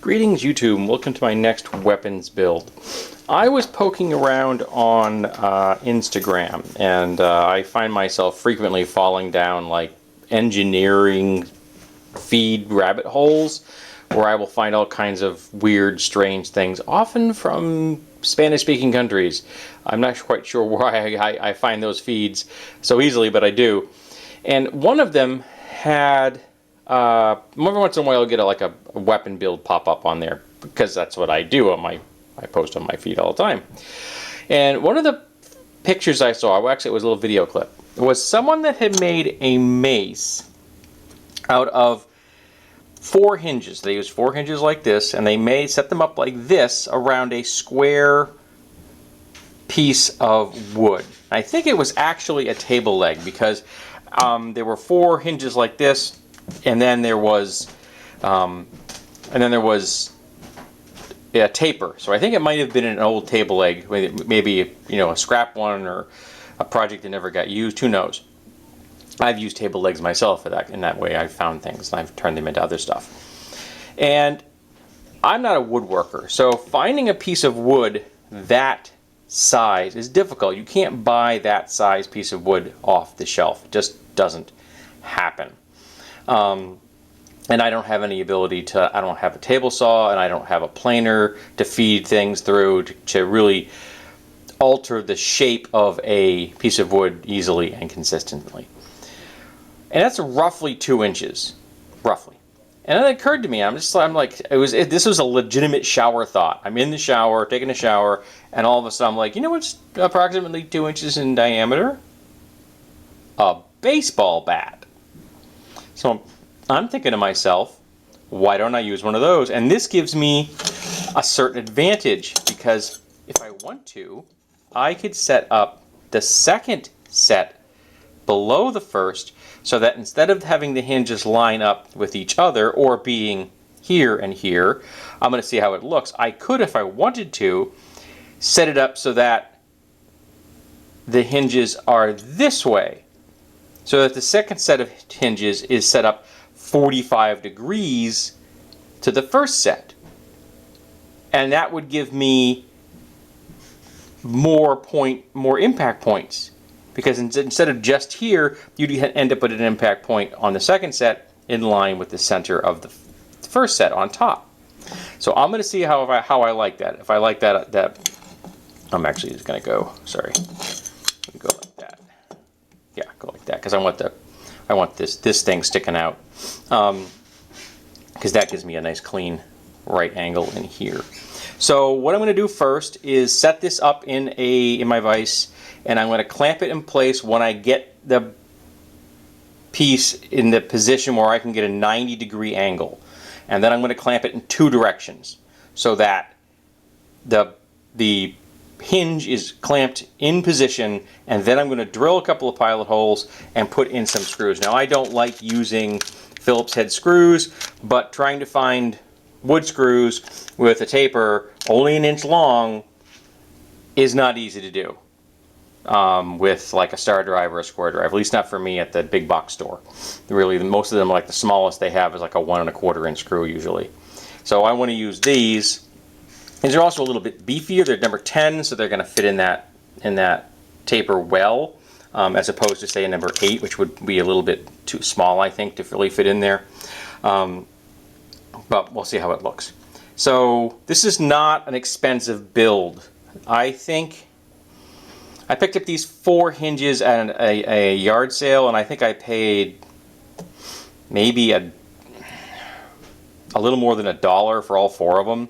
Greetings YouTube, and welcome to my next weapons build. I was poking around on Instagram, and I find myself frequently falling down like engineering feed rabbit holes where I will find all kinds of weird, strange things, often from Spanish-speaking countries. I'm not quite sure why I find those feeds so easily, but I do. And one of them had every once in a while I'll get a weapon build pop up on there, because that's what I do I post on my feed all the time. And one of the pictures I saw, well, actually it was a little video clip, was someone that had made a mace out of 4 hinges. They used 4 hinges like this, and they set them up like this around a square piece of wood. I think it was actually a table leg, because there were 4 hinges like this, and then there was a taper. So I think it might have been an old table leg, maybe a scrap one or a project that never got used. Who knows? I've used table legs myself in that way. I've found things and I've turned them into other stuff. And I'm not a woodworker, so finding a piece of wood that size is difficult. You can't buy that size piece of wood off the shelf. It just doesn't happen. And I don't have any ability I don't have a table saw, and I don't have a planer to feed things through to really alter the shape of a piece of wood easily and consistently. And that's roughly 2 inches, roughly. And it occurred to me, this was a legitimate shower thought. I'm in the shower, taking a shower, and all of a sudden I'm like, you know what's approximately 2 inches in diameter? A baseball bat. So I'm thinking to myself, why don't I use one of those? And this gives me a certain advantage, because if I want to, I could set up the second set below the first, so that instead of having the hinges line up with each other or being here and here, I'm going to see how it looks. I could, if I wanted to, set it up so that the hinges are this way, so that the second set of hinges is set up 45 degrees to the first set. And that would give me more impact points, because instead of just here, you'd end up with an impact point on the second set in line with the center of the first set on top. So I'm going to see how I like that. If I like that I'm actually just going to go, sorry, go like that. Yeah, go like that, because I want this thing sticking out, because that gives me a nice clean right angle in here. So what I'm going to do first is set this up in my vise, and I'm going to clamp it in place when I get the piece in the position where I can get a 90-degree angle. And then I'm going to clamp it in 2 directions, so that the hinge is clamped in position, and then I'm going to drill a couple of pilot holes and put in some screws. Now, I don't like using Phillips head screws, but trying to find wood screws with a taper only 1 inch long is not easy to do with like a star drive or a square drive, at least not for me at the big box store. Really, most of them, like the smallest they have is like a 1 1/4 inch screw usually. So I want to use these. These are also a little bit beefier. They're number 10, so they're going to fit in that taper well, as opposed to say a number 8, which would be a little bit too small, I think, to really fit in there. But we'll see how it looks. So this is not an expensive build. I think I picked up these 4 hinges at a yard sale, and I think I paid maybe a little more than $1 for all 4 of them.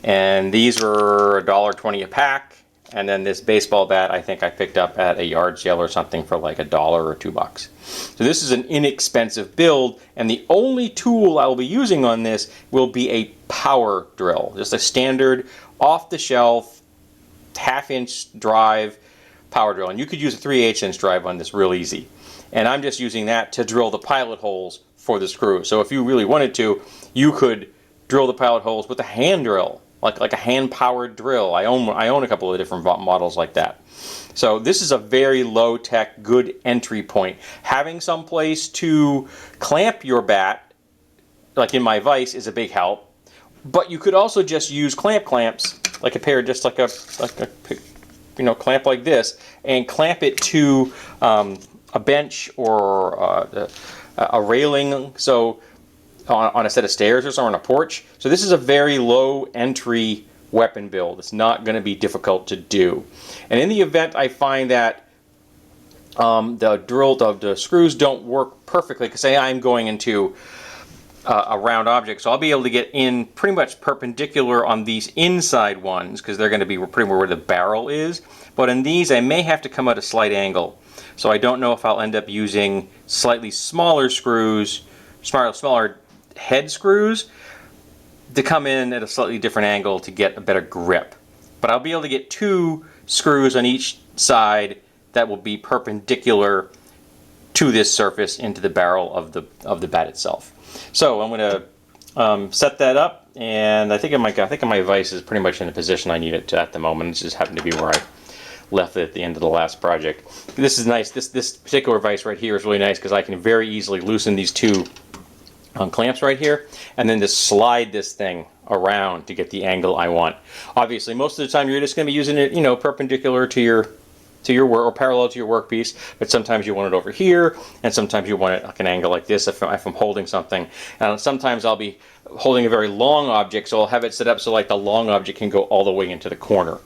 And these were $1.20 a pack. And then this baseball bat I think I picked up at a yard sale or something for like $1 or $2. So this is an inexpensive build, and the only tool I will be using on this will be a power drill. Just a standard off-the-shelf half-inch drive power drill. And you could use a 3/8 inch drive on this real easy. And I'm just using that to drill the pilot holes for the screw. So if you really wanted to, you could drill the pilot holes with a hand drill, like a hand-powered drill. I own a couple of different models like that. So this is a very low-tech, good entry point. Having some place to clamp your bat, like in my vise, is a big help. But you could also just use clamps, like a pair, just like a clamp like this, and clamp it to a bench or a railing. So on a set of stairs or on a porch. So this is a very low entry weapon build. It's not going to be difficult to do. And in the event I find that the screws don't work perfectly, because say I'm going into a round object, so I'll be able to get in pretty much perpendicular on these inside ones, because they're going to be pretty much where the barrel is. But in these I may have to come at a slight angle. So I don't know if I'll end up using slightly smaller screws, smaller head screws, to come in at a slightly different angle to get a better grip. But I'll be able to get 2 screws on each side that will be perpendicular to this surface into the barrel of the bat itself. So I'm going to set that up, and I think my vise is pretty much in the position I need it to at the moment. It just happened to be where I left it at the end of the last project. This is nice. This particular vise right here is really nice because I can very easily loosen these 2 clamps right here, and then just slide this thing around to get the angle I want. Obviously, most of the time you're just going to be using it, perpendicular to your work or parallel to your workpiece. But sometimes you want it over here, and sometimes you want it like an angle like this if I'm holding something. And sometimes I'll be holding a very long object, so I'll have it set up so like the long object can go all the way into the corner.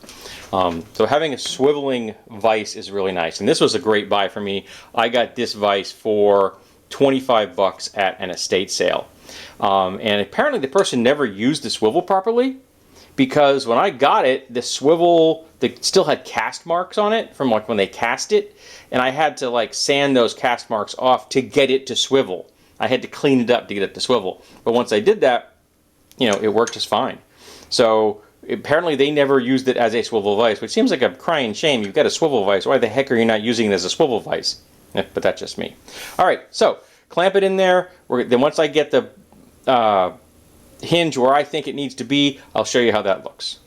So having a swiveling vise is really nice, and this was a great buy for me. I got this vise for $25 at an estate sale. And apparently the person never used the swivel properly, because when I got it, the swivel, they still had cast marks on it from like when they cast it, and I had to like sand those cast marks off to get it to swivel. I had to clean it up to get it to swivel. But once I did that, it worked just fine. So apparently they never used it as a swivel vise, which seems like a crying shame. You've got a swivel vise. Why the heck are you not using it as a swivel vise? But that's just me. All right, so clamp it in there. Then once I get the hinge where I think it needs to be, I'll show you how that looks.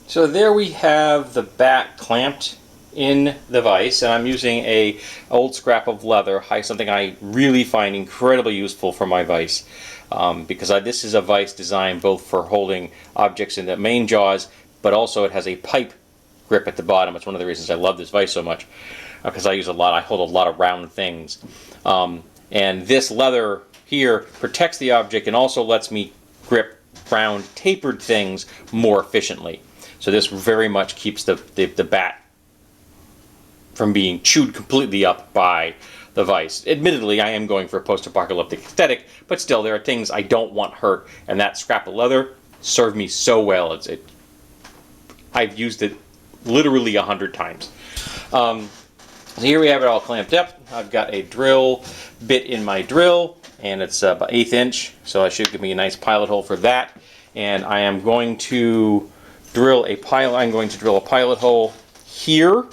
So there we have the bat clamped in the vise, and I'm using a old scrap of leather, something I really find incredibly useful for my vise, because this is a vise designed both for holding objects in the main jaws, but also it has a pipe grip at the bottom. It's one of the reasons I love this vise so much, because I hold a lot of round things. And this leather here protects the object and also lets me grip round tapered things more efficiently. So this very much keeps the bat from being chewed completely up by the vise. Admittedly, I am going for a post-apocalyptic aesthetic, but still there are things I don't want hurt, and that scrap of leather served me so well. I've used it literally 100 times. So here we have it all clamped up. I've got a drill bit in my drill, and it's about 1/8 inch, so it should give me a nice pilot hole for that. And I am going to drill a pilot hole here,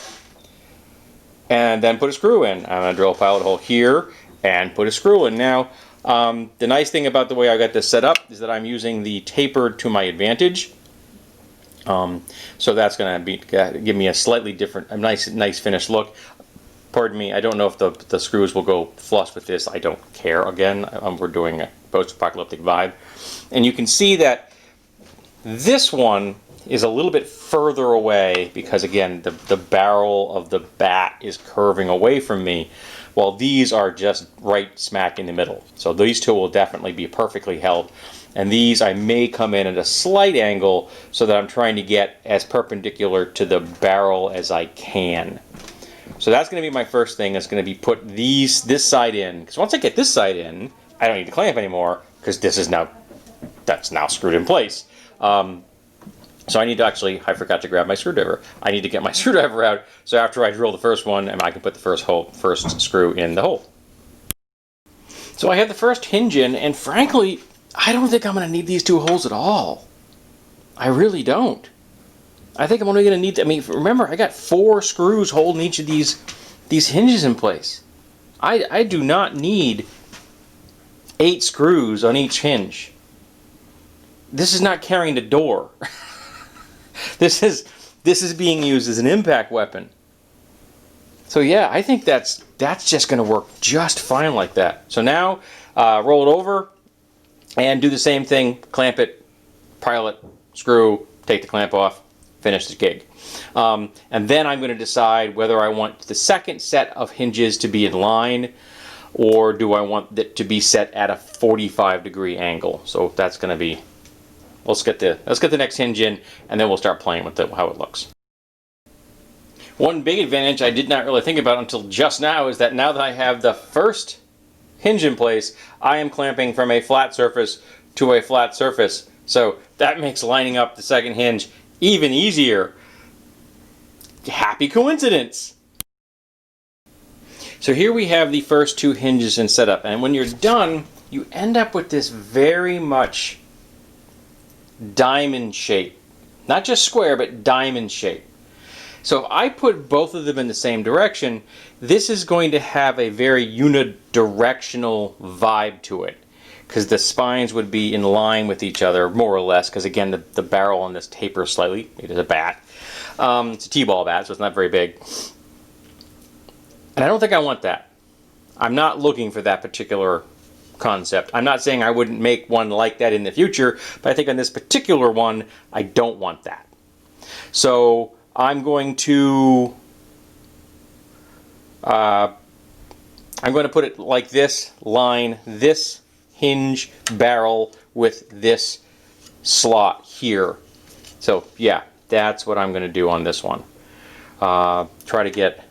and then put a screw in. I'm going to drill a pilot hole here and put a screw in. Now, the nice thing about the way I got this set up is that I'm using the tapered to my advantage. So that's going to give me a slightly different, a nice finished look. Pardon me, I don't know if the screws will go flush with this. I don't care. Again, we're doing a post-apocalyptic vibe. And you can see that this one is a little bit further away because, again, the barrel of the bat is curving away from me, while these are just right smack in the middle. So these two will definitely be perfectly held. And these I may come in at a slight angle so that I'm trying to get as perpendicular to the barrel as I can. So that's going to be my first thing. It's going to be put this side in, because once I get this side in, I don't need to clamp anymore, because that's now screwed in place. So I need to I forgot to grab my screwdriver. I need to get my screwdriver out, so after I drill the first one, I can put the first screw in the hole. So I have the first hinge in, and frankly, I don't think I'm going to need these 2 holes at all. I really don't. I think I'm only going to need, remember, I got 4 screws holding each of these hinges in place. I do not need 8 screws on each hinge. This is not carrying the door. This is being used as an impact weapon. So yeah, I think that's just going to work just fine like that. So now, roll it over, And do the same thing, clamp it, pilot, screw, take the clamp off, finish the gig. And then I'm going to decide whether I want the second set of hinges to be in line, or do I want it to be set at a 45-degree angle. So that's going to be, let's get the next hinge in, and then we'll start playing with how it looks. One big advantage I did not really think about until just now is that now that I have the first hinge in place, I am clamping from a flat surface to a flat surface. So that makes lining up the second hinge even easier. Happy coincidence! So here we have the first two hinges in setup, and when you're done, you end up with this very much diamond shape. Not just square, but diamond shape. So if I put both of them in the same direction, this is going to have a very unidirectional vibe to it, because the spines would be in line with each other, more or less, because again, the barrel on this tapers slightly. It is a bat. It's a T-ball bat, so it's not very big. And I don't think I want that. I'm not looking for that particular concept. I'm not saying I wouldn't make one like that in the future, but I think on this particular one, I don't want that. So I'm going to put it like this, line this hinge barrel with this slot here. So yeah, that's what I'm going to do on this one. Try to get,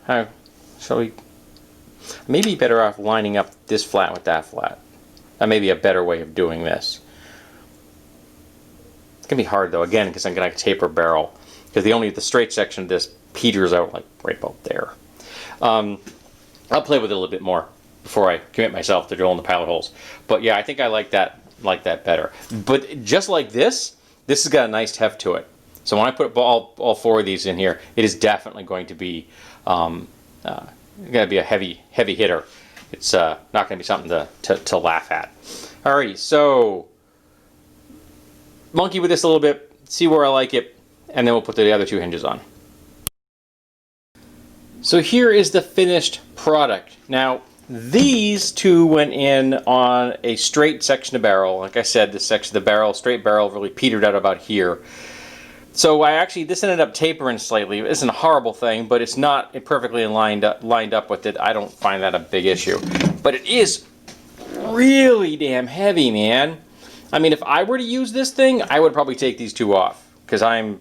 shall we, maybe better off lining up this flat with that flat. That may be a better way of doing this. It's going to be hard though, again, because I'm going to taper barrel. Because the straight section of this peters out like right about there. I'll play with it a little bit more before I commit myself to drilling the pilot holes. But yeah, I think I like that better. But just like this has got a nice heft to it. So when I put all four of these in here, it is definitely going to be a heavy hitter. It's not going to be something to laugh at. Alrighty, so monkey with this a little bit, see where I like it, and then we'll put the other two hinges on. So here is the finished product. Now, these two went in on a straight section of barrel. Like I said, this section of the barrel, straight barrel, really petered out about here. So this ended up tapering slightly. It isn't a horrible thing, but it's not perfectly lined up with it. I don't find that a big issue. But it is really damn heavy, man. I mean, if I were to use this thing, I would probably take these two off, because I am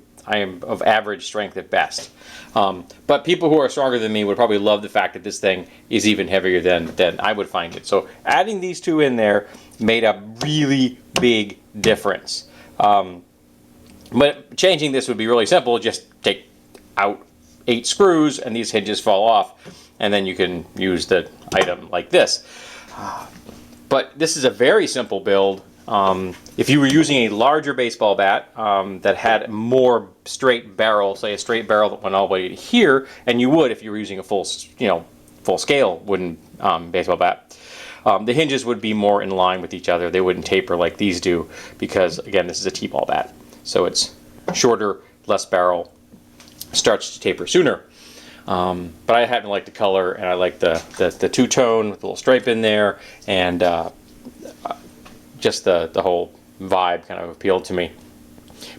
of average strength at best. But people who are stronger than me would probably love the fact that this thing is even heavier than I would find it. So adding these two in there made a really big difference. But changing this would be really simple. Just take out 8 screws and these hinges fall off, and then you can use the item like this. But this is a very simple build. If you were using a larger baseball bat that had more straight barrel, say a straight barrel that went all the way to here, and you would if you were using a full scale wooden baseball bat, the hinges would be more in line with each other. They wouldn't taper like these do, because again, this is a T-ball bat, so it's shorter, less barrel, starts to taper sooner. But I happen to like the color, and I like the two-tone with a little stripe in there, and just the whole vibe kind of appealed to me.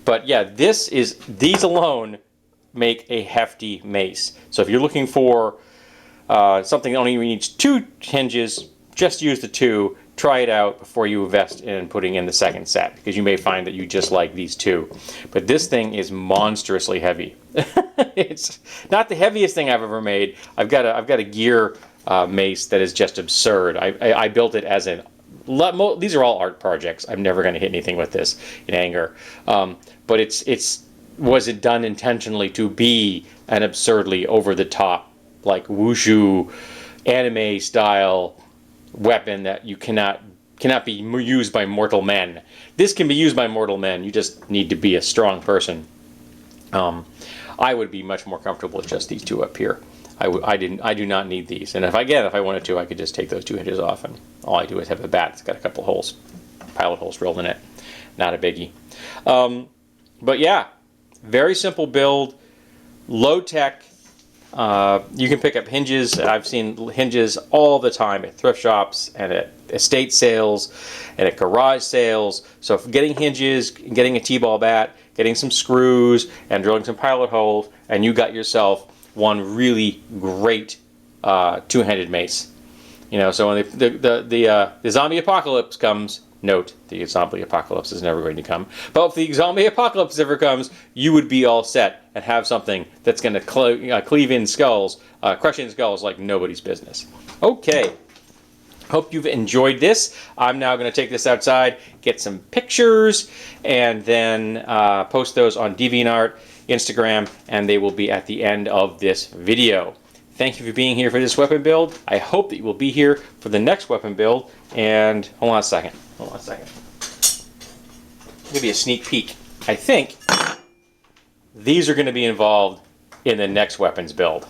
But yeah, these alone make a hefty mace. So if you're looking for something that only needs 2 hinges, just use the 2. Try it out before you invest in putting in the second set, because you may find that you just like these 2. But this thing is monstrously heavy. It's not the heaviest thing I've ever made. I've got a gear mace that is just absurd. I built it as these are all art projects. I'm never going to hit anything with this in anger. But was it done intentionally to be an absurdly over the top, like wushu anime style weapon that you cannot be used by mortal men. This can be used by mortal men. You just need to be a strong person. I would be much more comfortable with just these 2 up here. I do not need these. And if I wanted to, I could just take those 2 hinges off, and all I do is have a bat that's got a couple holes, pilot holes drilled in it. Not a biggie. But yeah, very simple build, low tech, You can pick up hinges. I've seen hinges all the time at thrift shops and at estate sales and at garage sales. So if getting hinges, getting a T-ball bat, getting some screws and drilling some pilot holes, and you got yourself one really great two-handed mace. You know, so when the zombie apocalypse comes, note, the zombie apocalypse is never going to come. But if the zombie apocalypse ever comes, you would be all set and have something that's going to cleave in skulls, crush in skulls like nobody's business. Okay. Hope you've enjoyed this. I'm now going to take this outside, get some pictures, and then post those on DeviantArt, Instagram, and they will be at the end of this video. Thank you for being here for this weapon build. I hope that you will be here for the next weapon build. And hold on a second. Hold on a second. I'll give you a sneak peek. I think these are going to be involved in the next weapons build.